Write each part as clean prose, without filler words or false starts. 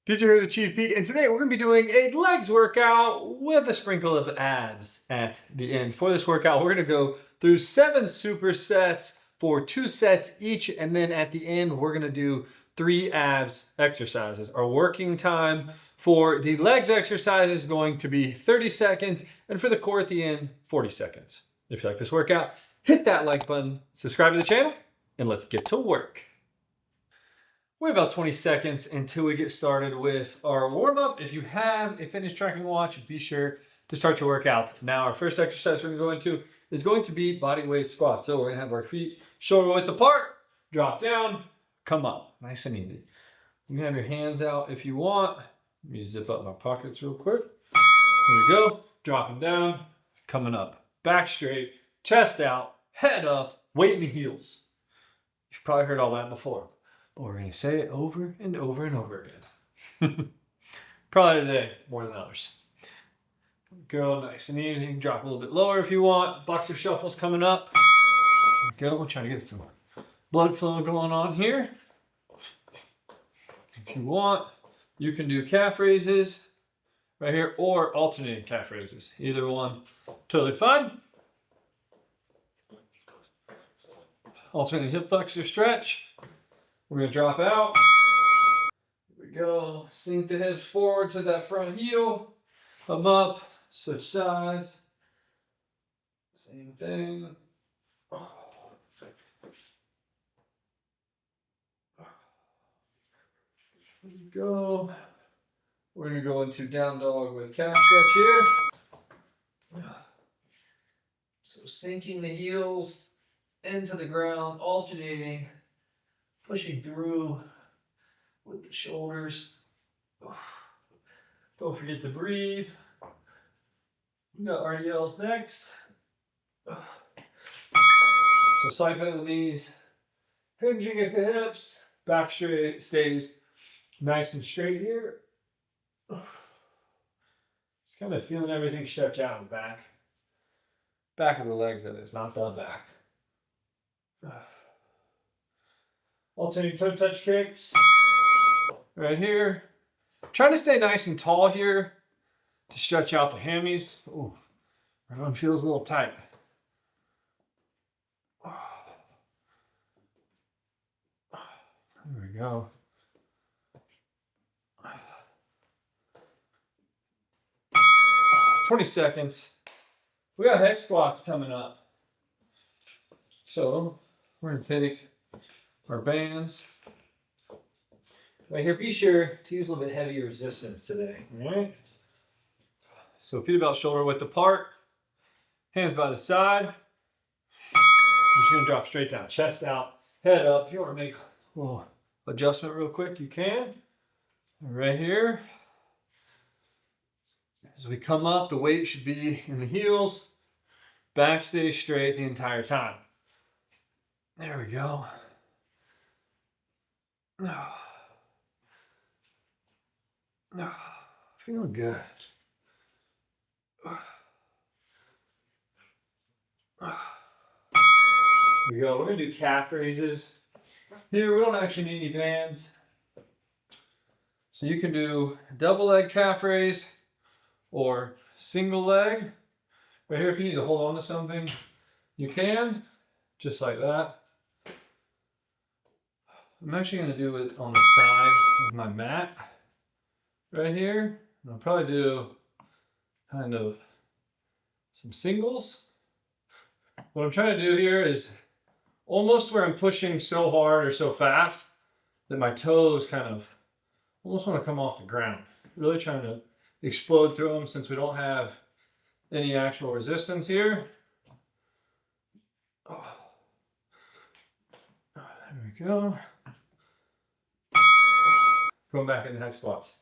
Did you hear the Chief Pete? And today we're going to be doing a legs workout with a sprinkle of abs at the end. For this workout, we're going to go through 7 supersets for 2 sets each. And then at the end, we're going to do 3 abs exercises. Our working time for the legs exercise is going to be 30 seconds. And for the core at the end, 40 seconds. If you like this workout, hit that like button, subscribe to the channel, and let's get to work. We have about 20 seconds until we get started with our warm-up. If you have a fitness tracking watch, be sure to start your workout. Now, our first exercise we're going to go into is going to be bodyweight squats. So we're going to have our feet shoulder width apart, drop down, come up, nice and easy. You can have your hands out if you want. Let me zip up my pockets real quick. There we go, dropping down, coming up, back straight, chest out, head up, weight in the heels. You've probably heard all that before. We're going to say it over and over and over again. Probably today more than others. Go nice and easy. Drop a little bit lower if you want. Boxer shuffles coming up. Go. We're trying to get some blood flow going on here. If you want, you can do calf raises right here or alternating calf raises. Either one, totally fine. Alternating hip flexor stretch. We're going to drop out. Here we go. Sink the hips forward to that front heel. Come up. Switch sides. Same thing. Here we go. We're going to go into down dog with calf stretch here. So sinking the heels into the ground, alternating. Pushing through with the shoulders. Don't forget to breathe. We got RDL'S next. So side bend the knees, hinging at the hips, back straight stays nice and straight here. Just kind of feeling everything stretch out in the back. Back of the legs, that is, not the back. Alternating toe touch kicks right here. Trying to stay nice and tall here to stretch out the hammies. Ooh, everyone feels a little tight. There we go. Oh, 20 seconds. We got Hex Squats coming up. So we're going to take our bands right here. Be sure to use a little bit heavier resistance today. All right. So feet about shoulder width apart, hands by the side. I'm just going to drop straight down, chest out, head up. If you want to make a little adjustment real quick, you can. Right here. As we come up, the weight should be in the heels. Back stays straight the entire time. There we go. Feeling good. Here we go. We're going to do calf raises. Here, we don't actually need any bands. So you can do double leg calf raise or single leg. Right here, if you need to hold on to something, you can, just like that. I'm actually going to do it on the side of my mat right here. And I'll probably do kind of some singles. What I'm trying to do here is almost where I'm pushing so hard or so fast that my toes kind of almost want to come off the ground. Really trying to explode through them since we don't have any actual resistance here. Oh. There we go. Going back into Hex Squats.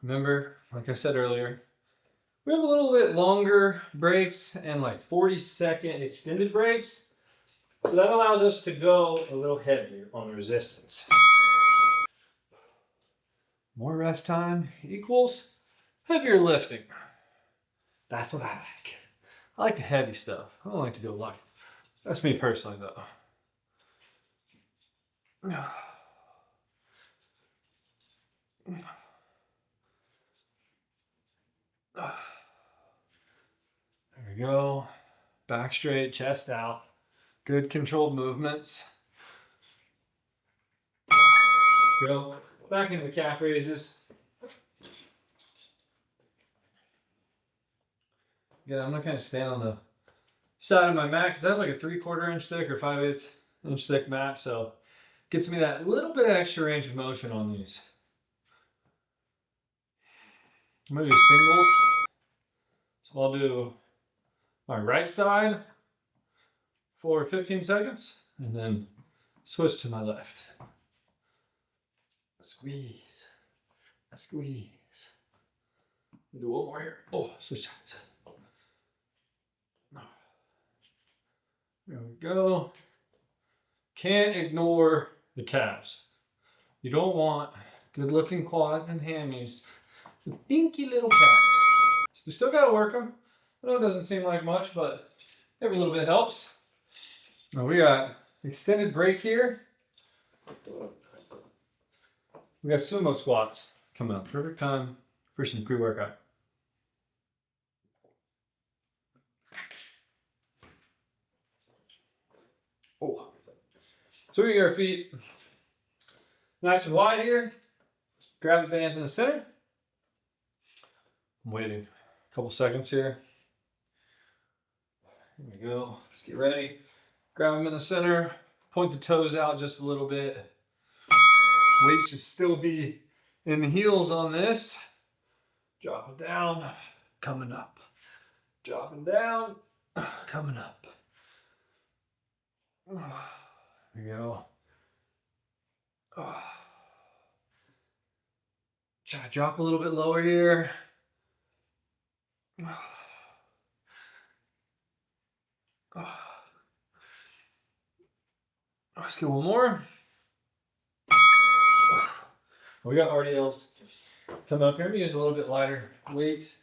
Remember, like I said earlier, we have a little bit longer breaks and like 40-second extended breaks. So that allows us to go a little heavier on the resistance. More rest time equals heavier lifting. That's what I like. I like the heavy stuff. I don't like to go light. That's me personally though. There we go. Back straight, chest out. Good controlled movements. Go back into the calf raises. Again, I'm gonna kind of stand on the side of my mat because I have like a 3/4 inch thick or 5/8 inch thick mat, so it gets me that little bit of extra range of motion on these. I'm gonna do singles. So I'll do my right side for 15 seconds and then switch to my left. Squeeze, squeeze. Do one more here. Oh, switch sides. There we go. Can't ignore the calves. You don't want good looking quad and hammies with dinky little calves. So we still gotta work them. I know it doesn't seem like much, but every little bit helps. Now we got extended break here. We got sumo squats coming up. Perfect time for some pre-workout. Oh. So we get our feet nice and wide here. Grab the bands in the center. I'm waiting a couple seconds here. Here we go. Just get ready. Grab them in the center. Point the toes out just a little bit. Weight should still be in the heels on this. Drop it down. Coming up. Dropping down. Coming up. There we go. Try to drop a little bit lower here. Let's get one more. We got RDL'S coming up here. I'm gonna use a little bit lighter weight.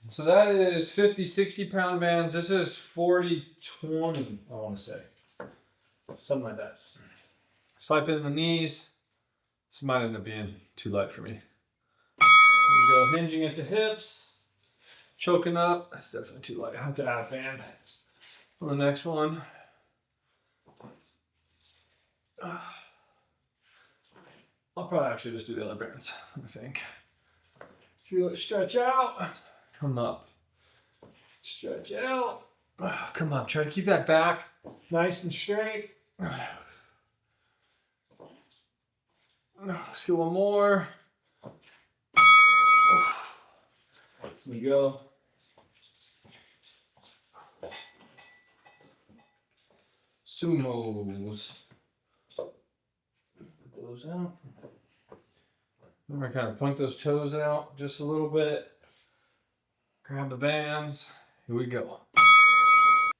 So that is 50, 60 pound bands. This is 40, 20, I want to say. Something like that. Slide in the knees. This might end up being too light for me. Here we go, hinging at the hips. Choking up. That's definitely too light. I have to add a band on the next one. I'll probably actually just do the other bands, I think. Feel it stretch out. Come up. Stretch out. Come up. Try to keep that back nice and straight. Let's get one more. Here we go. Sumos. Put those out. Remember, kind of point those toes out just a little bit. Grab the bands. Here we go.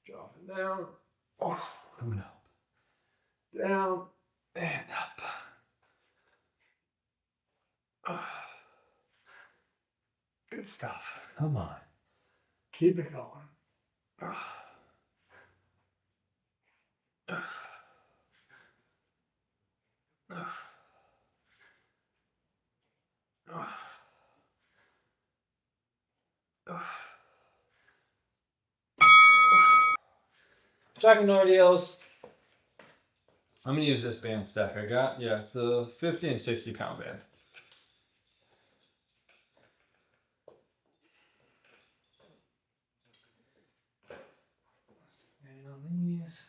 Dropping down. Oh, coming up. Down and up. Good stuff. Come on. Keep it going. Back in RDL'S. I'm gonna use this band stack I got. Yeah, it's the 50 and 60 pound band. And on these.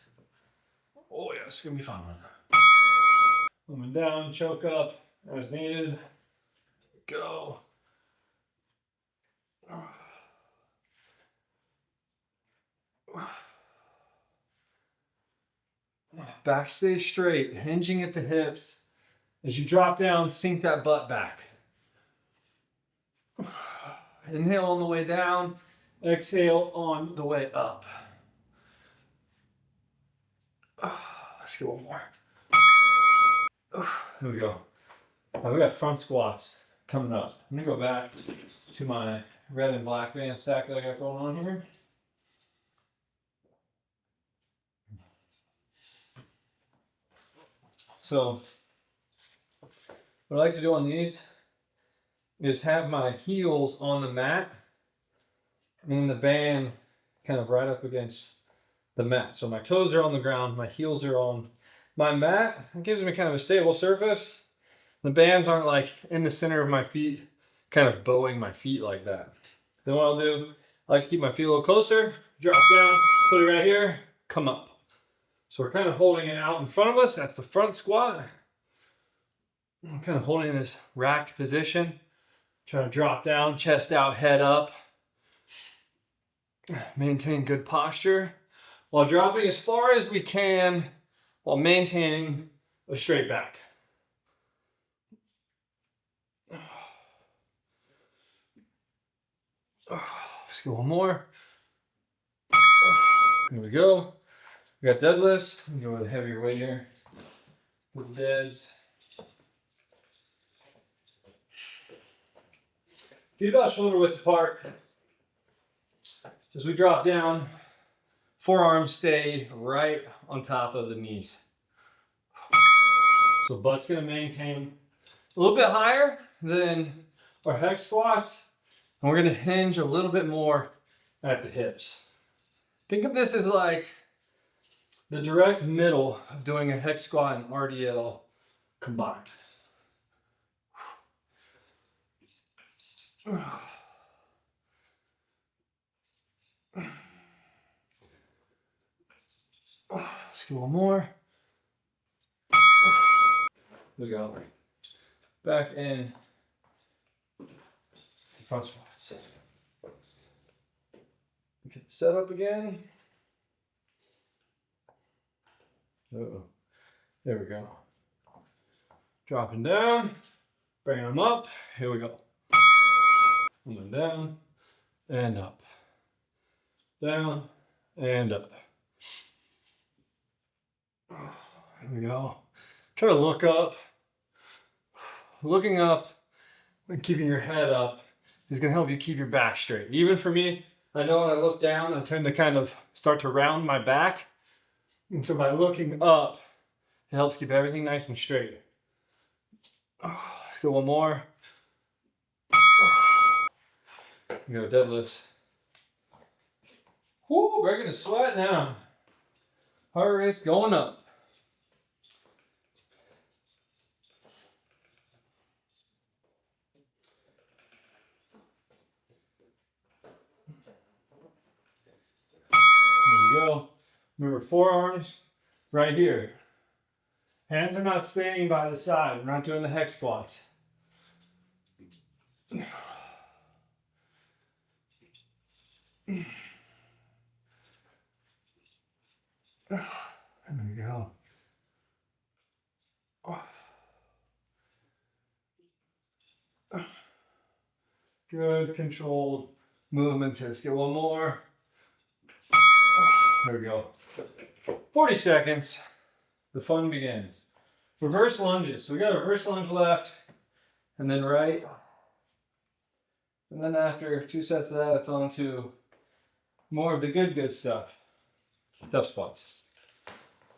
Oh yeah, it's gonna be fun. Moving down, choke up as needed. Go. Back stay straight, hinging at the hips. As you drop down, sink that butt back. Inhale on the way down, exhale on the way up. Let's get one more. There we go. We got front squats coming up. I'm gonna go back to my red and black band stack that I got going on here. So what I like to do on these is have my heels on the mat and the band kind of right up against the mat. So my toes are on the ground, my heels are on my mat. It gives me kind of a stable surface. The bands aren't like in the center of my feet, kind of bowing my feet like that. Then what I'll do, I like to keep my feet a little closer, drop down, put it right here, come up. So we're kind of holding it out in front of us. That's the front squat. I'm kind of holding this racked position. Trying to drop down, chest out, head up. Maintain good posture while dropping as far as we can while maintaining a straight back. Let's go one more. Here we go. We got deadlifts. We go with a heavier weight here. With deads. Feet about shoulder width apart. As we drop down, forearms stay right on top of the knees. So butt's gonna maintain a little bit higher than our hex squats. And we're gonna hinge a little bit more at the hips. Think of this as like the direct middle of doing a hex squat and RDL combined. Let's do one more. We go. Back in front squats. Get the setup again. Uh-oh. There we go. Dropping down. Bring them up. Here we go. And then down and up. Down and up. Here we go. Try to look up. Looking up and keeping your head up is going to help you keep your back straight. Even for me, I know when I look down, I tend to kind of start to round my back. And so by looking up, it helps keep everything nice and straight. Let's go one more. We go deadlifts. Whoo, breaking a sweat now. Heart rate's going up. There we go. Remember, forearms right here. Hands are not staying by the side. We're not doing the hex squats. There we go. Good controlled movements here. Let's get one more. There we go. 40 seconds. The fun begins. Reverse lunges. So we got a reverse lunge left and then right. And then after 2 sets of that, it's on to more of the good stuff. Depth squats.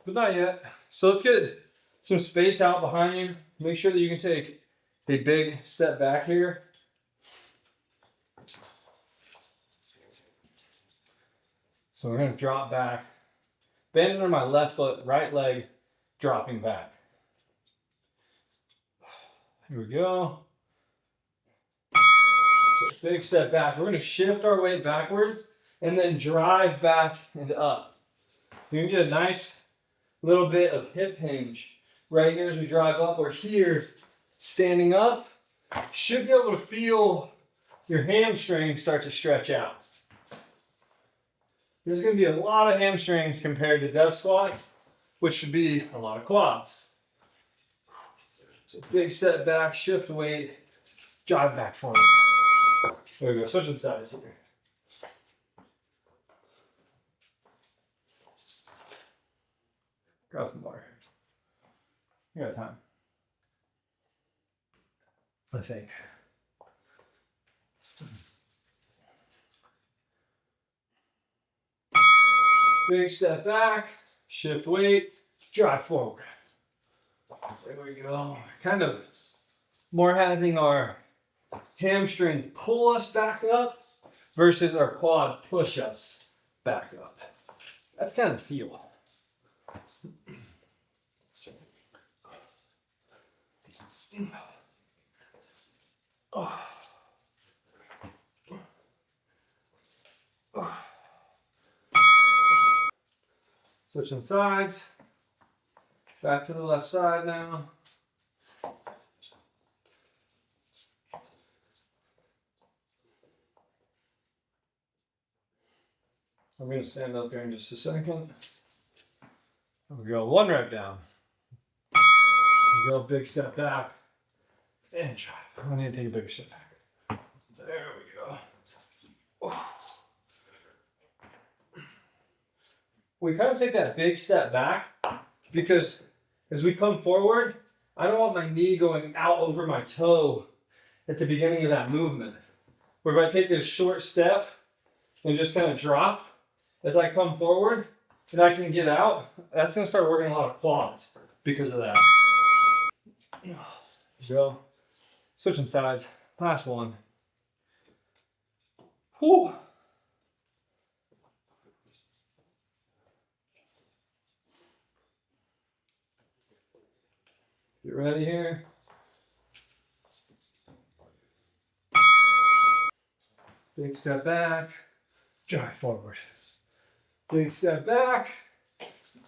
But not yet. So let's get some space out behind you. Make sure that you can take a big step back here. So we're going to drop back. Bend under my left foot, right leg dropping back. Here we go. So big step back. We're going to shift our weight backwards and then drive back and up. You can get a nice little bit of hip hinge right here as we drive up, or here, standing up. Should be able to feel your hamstrings start to stretch out. There's going to be a lot of hamstrings compared to depth squats, which should be a lot of quads. So big step back, shift weight, drive back forward. There we go, switching sides here. Grab some water. You got time. I think. Big step back, shift weight, drive forward. There we go. Kind of more having our hamstring pull us back up versus our quad push us back up. That's kind of the feel. Switching sides. Back to the left side now. I'm going to stand up here in just a second. There we go. 1 rep down. Go big step back. And drive. I need to take a bigger step back. There we go. We kind of take that big step back because as we come forward, I don't want my knee going out over my toe at the beginning of that movement. Where if I take this short step and just kind of drop as I come forward and I can get out, that's going to start working a lot of quads because of that. There we go. Switching sides. Last one. Whew. Get ready here. Big step back. Drive forward. Big step back.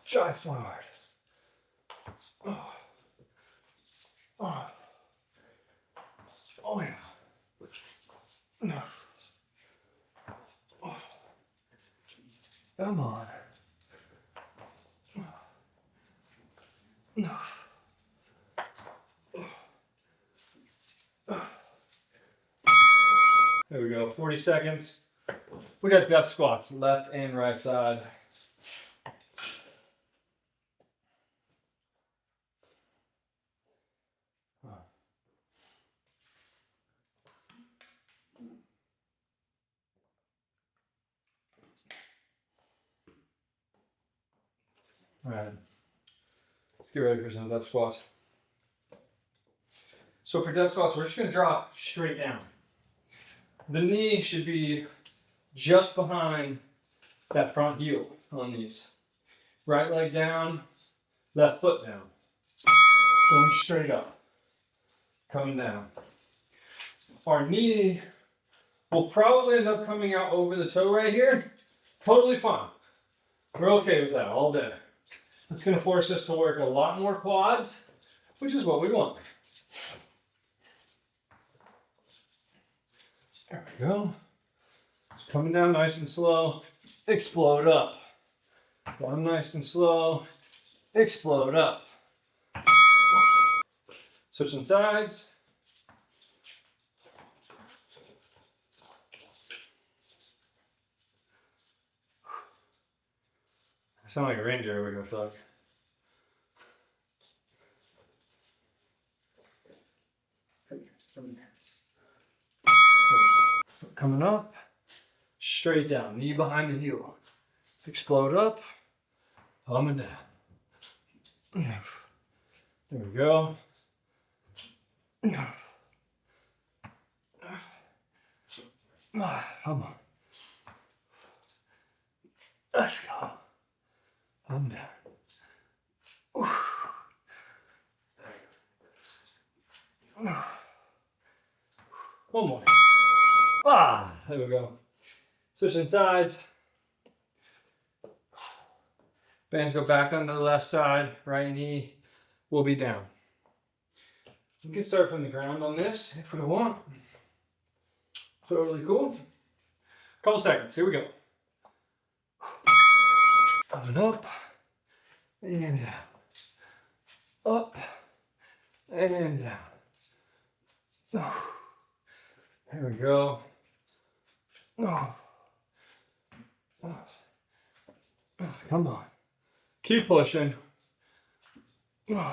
Drive forward. Oh. Oh. Oh yeah. No. Oh. Come on. No. There we go, 40 seconds. We got depth squats, left and right side. All right, let's get ready for some depth squats. So for depth squats, we're just gonna drop straight down. The knee should be just behind that front heel on these. Right leg down, left foot down. Going straight up, coming down. Our knee will probably end up coming out over the toe right here. Totally fine. We're okay with that all day. It's gonna force us to work a lot more quads, which is what we want. There we go. Just coming down nice and slow. Explode up. Down nice and slow. Explode up. Switching sides. I sound like a ranger every go fuck. Coming up, straight down, knee behind the heel. Explode up, palm and down. There we go. Come on. Let's go. Palm down. One more. There we go. Switching sides. Bands go back onto the left side. Right knee will be down. We can start from the ground on this if we want. Totally cool. Couple seconds. Here we go. Coming up and down. Up and down. There we go. Come on. Keep pushing. There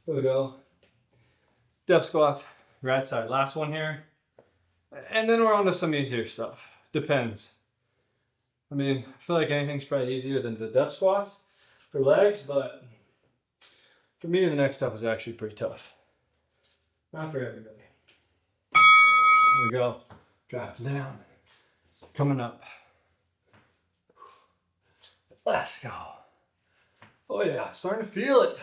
we go. Depth squats. right side. Last one here. And then we're on to some easier stuff. Depends. I mean, I feel like anything's probably easier than the depth squats for legs, but for me, the next stuff is actually pretty tough. Not for everybody. There we go. Drop down. Coming up. Let's go. Oh yeah, starting to feel it.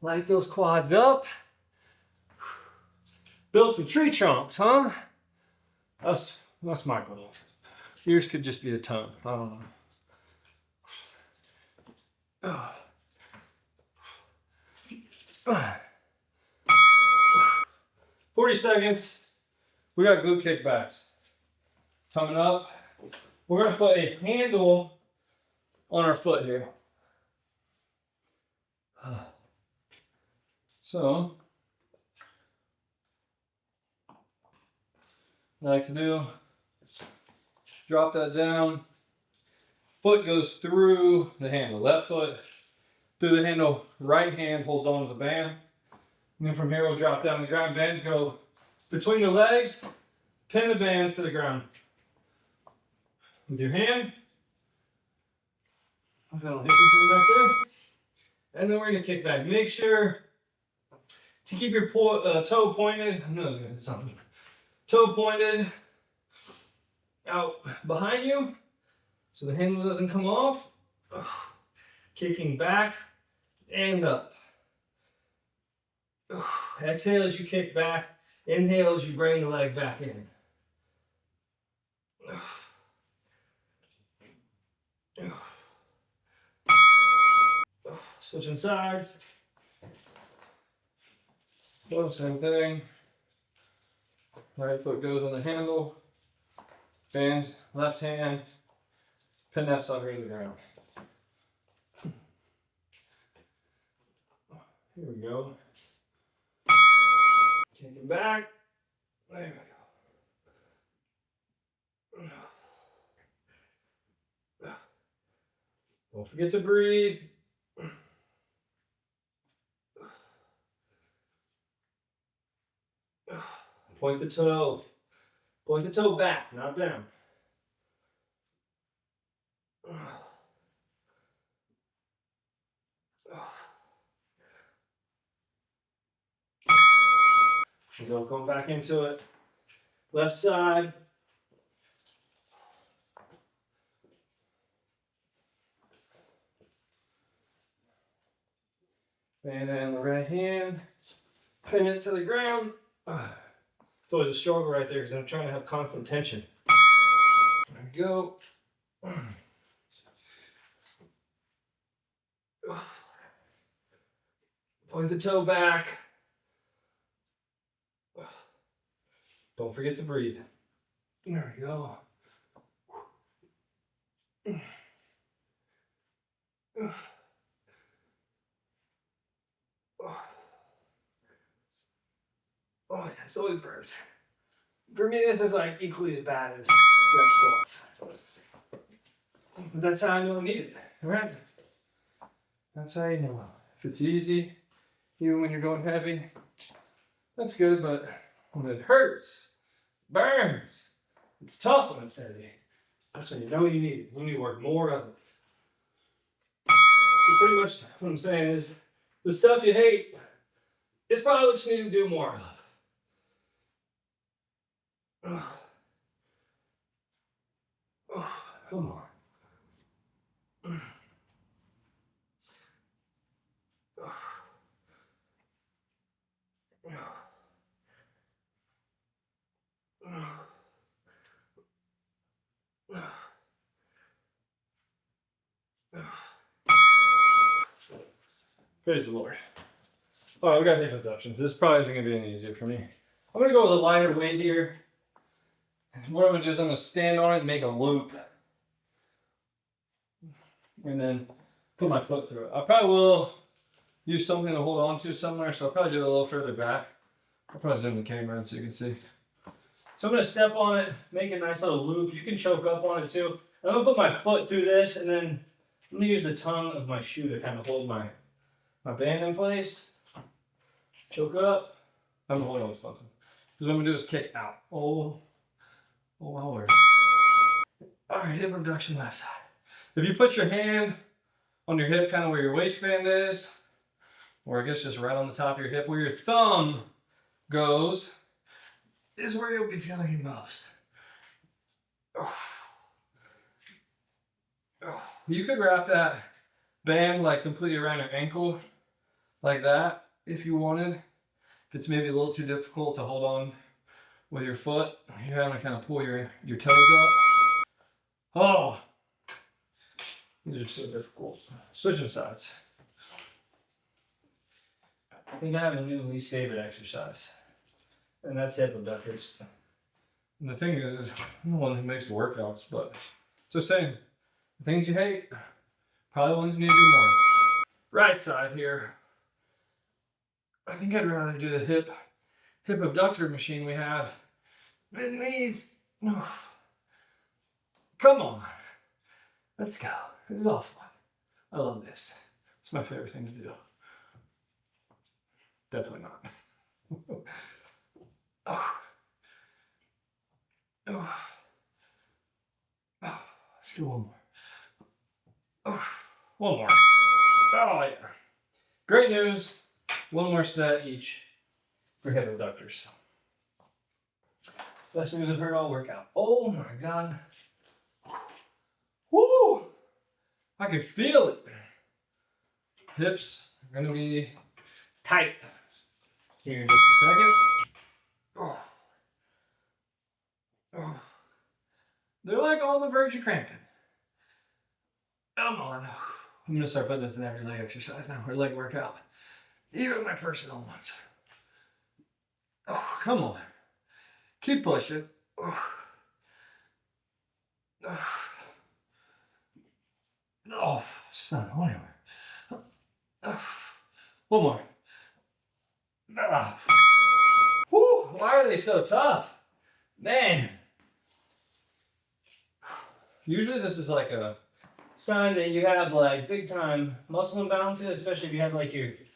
Light those quads up. Build some tree trunks, huh? That's my goal. Yours could just be the tone. I don't know. 40 seconds. We got glute kickbacks coming up. We're gonna put a handle on our foot here. So, what I like to do, drop that down. Foot goes through the handle. Left foot through the handle. Right hand holds onto the band. And then from here we'll drop down the ground. Bands go between the legs. Pin the bands to the ground. With your hand. I don't hit anything back there. And then we're going to kick back. Make sure to keep your toe pointed. I know I was going to hit something. Toe pointed out behind you so the handle doesn't come off. Kicking back and up. Exhale as you kick back. Inhale as you bring the leg back in. Switching sides. Oh, same thing. Right foot goes on the handle. Bands, left hand. Pin that sucker to the ground. Here we go. Kicking back. There we go. Don't forget to breathe. Point the toe. Point the toe back, not down. So going back into it. Left side. And then the right hand. Pin it to the ground. It's always a struggle right there because I'm trying to have constant tension. There we go. Point the toe back. Don't forget to breathe. There we go. Oh, yeah, this always burns. For me, this is like equally as bad as rep squats. But that's how I know I need it, right? That's how you know. If it's easy, even when you're going heavy, that's good, but when it hurts, burns, it's tough when it's heavy, that's when you know you need it. You need to work more of it. So pretty much what I'm saying is, the stuff you hate is probably what you need to do more of. Come on. Praise the Lord. All right, we got hip abductions. This probably isn't going to be any easier for me. I'm going to go with a lighter weight here. What I'm going to do is I'm going to stand on it and make a loop. And then put my foot through it. I probably will use something to hold on to somewhere, so I'll probably do it a little further back. I'll probably zoom the camera in so you can see. So I'm going to step on it, make a nice little loop. You can choke up on it too. I'm going to put my foot through this, and then I'm going to use the tongue of my shoe to kind of hold my band in place. Choke up. I'm holding on to something. Because what I'm gonna do is kick out. Oh, my word. All right, hip abduction left side. If you put your hand on your hip, kind of where your waistband is, or I guess just right on the top of your hip, where your thumb goes, is where you'll be feeling it most. You could wrap that band like completely around your ankle, like that, if you wanted. If it's maybe a little too difficult to hold on with your foot, you're having to kind of pull your toes up. Oh, these are so difficult. Switching sides. I think I have a new least favorite exercise, and that's hip abductors. And the thing is I'm the one who makes the workouts, but just saying, the things you hate, probably the ones you need to do more. Right side here. I think I'd rather do the hip abductor machine we have than these. No. Come on. Let's go. This is all fun. I love this. It's my favorite thing to do. Definitely not. Oh. Oh. Oh. Let's do one more. Oh. One more. Oh, yeah. Great news. One more set each for hip abductors. Best news I've heard all workout. Oh my God. Woo! I can feel it. Hips are gonna be tight here in just a second. Oh. Oh. They're like on the verge of cramping. Come on. I'm gonna start putting this in every leg exercise now, or leg workout. Even my personal ones. Oh, come on. Keep pushing. Oh. Oh. Oh, it's just not going anywhere. Oh. One more. Ah. Whew, why are they so tough? Man. Usually this is like a sign that you have like big time muscle imbalances, especially if you have like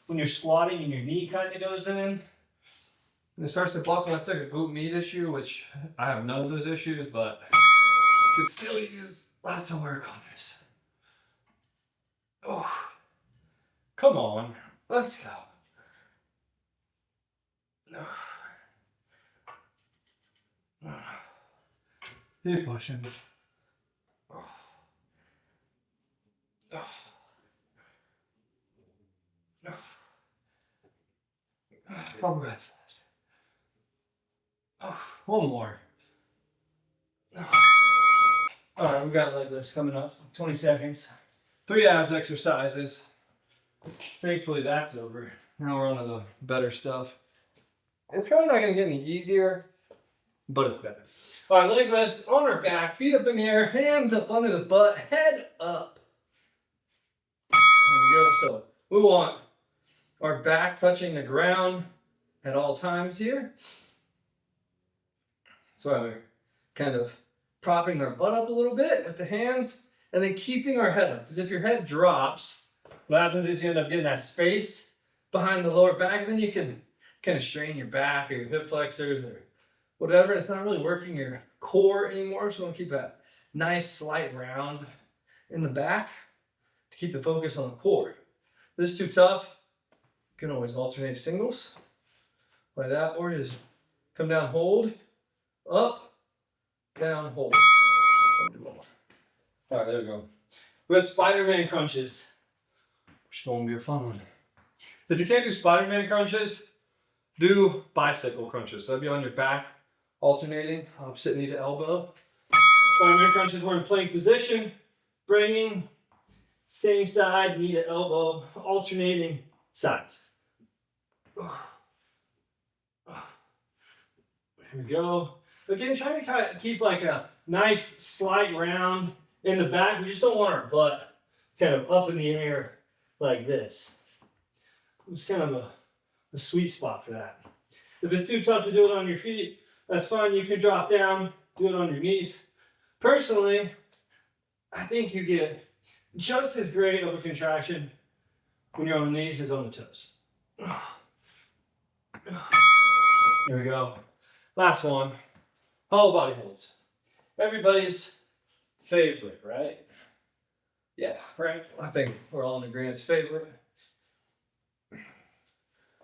when you're squatting and your knee kind of goes in. And it starts to buckle. That's like a glute med issue, which I have none of those issues, but could still use lots of work on this. Oh, come on, let's go. No. Keep pushing. Oh. Oh. Oh. Couple reps left. Oh, one more. Oh. All right, we got leg lifts coming up. 20 seconds. 3 abs exercises. Thankfully that's over. Now we're on to the better stuff. It's probably not going to get any easier, but it's better. All right, leg lifts on our back, feet up in the air, hands up under the butt, head up. There we go. So we want our back touching the ground at all times here. That's why we're kind of propping our butt up a little bit with the hands and then keeping our head up. Because if your head drops, what happens is you end up getting that space behind the lower back, and then you can kind of strain your back or your hip flexors or whatever. It's not really working your core anymore. So we want to keep that nice slight round in the back to keep the focus on the core. If this is too tough, you can always alternate singles like that, or just come down, hold, up, down, hold. I'll do one more. All right, there we go. We have Spiderman Crunches, which is going to be a fun one. If you can't do Spiderman Crunches, do bicycle crunches. So that'd be on your back, alternating, opposite knee to elbow. Spiderman Crunches, we're in plank position, bringing same side, knee to elbow, alternating sides. Here we go. Again, try to kind of keep like a nice slight round in the back. We just don't want our butt kind of up in the air like this. It's kind of a sweet spot for that. If it's too tough to do it on your feet, that's fine. You can drop down, do it on your knees. Personally, I think you get just as great of a contraction when you're on the knees as on the toes. Here we go. Last one. Hollow body holds. Everybody's favorite, right? Yeah, right. I think we're all in agreement. It's favorite.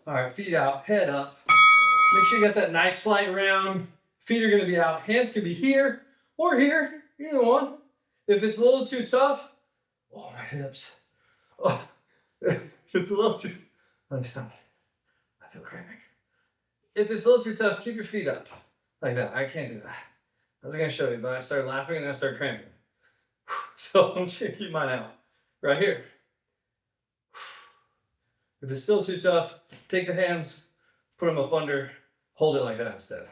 All right, feet out, head up. Make sure you got that nice slight round. Feet are gonna be out. Hands can be here or here, either one. If it's a little too tough, oh, my hips. Oh, if it's a little too, let me stop. I feel cramping. If it's a little too tough, keep your feet up like that. I can't do that. I was gonna show you, but I started laughing and then I started cramping. So I'm just gonna keep mine out right here. If it's still too tough, take the hands, put them up under, hold it like that instead.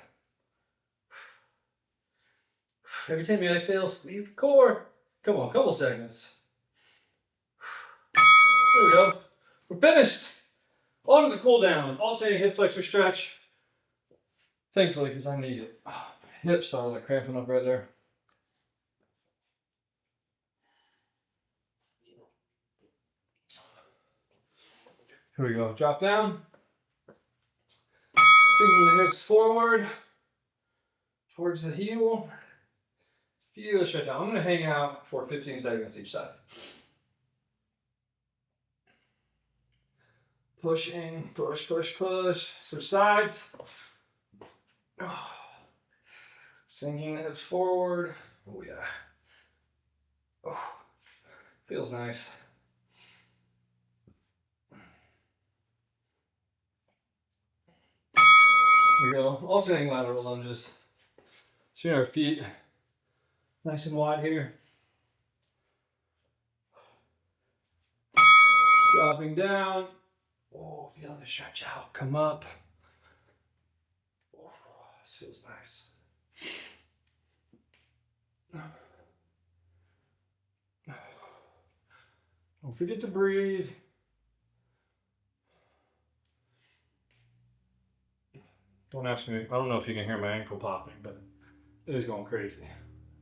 Every time you exhale, squeeze the core. Come on, couple seconds. There we go. We're finished. On to the cool down. Alternating hip flexor stretch. Thankfully, because I need it. Oh, my hips started like cramping up right there. Here we go. Drop down. Sinking the hips forward towards the heel. Heel stretch out. I'm going to hang out for 15 seconds each side. Pushing, push, push, push. Switch sides. Sinking the hips forward. Oh yeah. Oh, feels nice. Here we go. Alternating lateral lunges. So our feet nice and wide here. Dropping down. Oh, feel the stretch out. Come up. Oh, this feels nice. Don't forget to breathe. Don't ask me. I don't know if you can hear my ankle popping, but it is going crazy.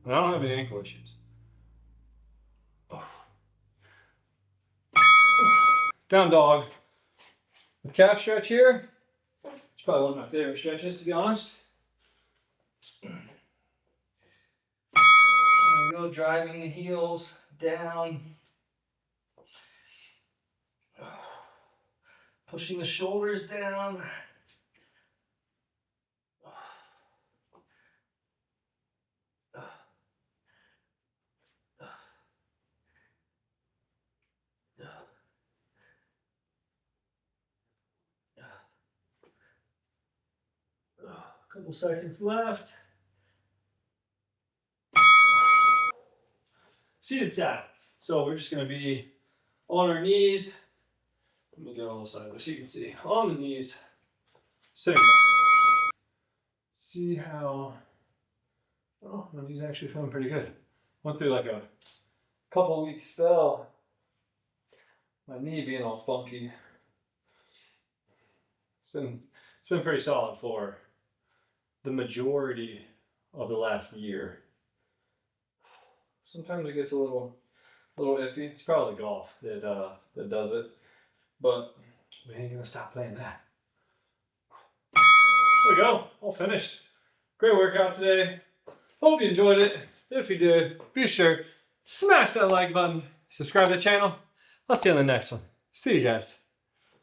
And I don't have any ankle issues. Oh. Down dog. The calf stretch here. It's probably one of my favorite stretches, to be honest. There we go, driving the heels down. Pushing the shoulders down. Couple seconds left. Seated saddle. So we're just going to be on our knees. Let me go on the side so you can see. On the knees. Sitting down. See how, oh, my knees actually feeling pretty good. Went through like a couple week spell. My knee being all funky. It's been pretty solid for the majority of the last year. Sometimes it gets a little iffy. It's probably golf that does it, but we ain't gonna stop playing that. There we go, all finished. Great workout today. Hope you enjoyed it. If you did, be sure smash that like button, subscribe to the channel. I'll see you on the next one. See you guys.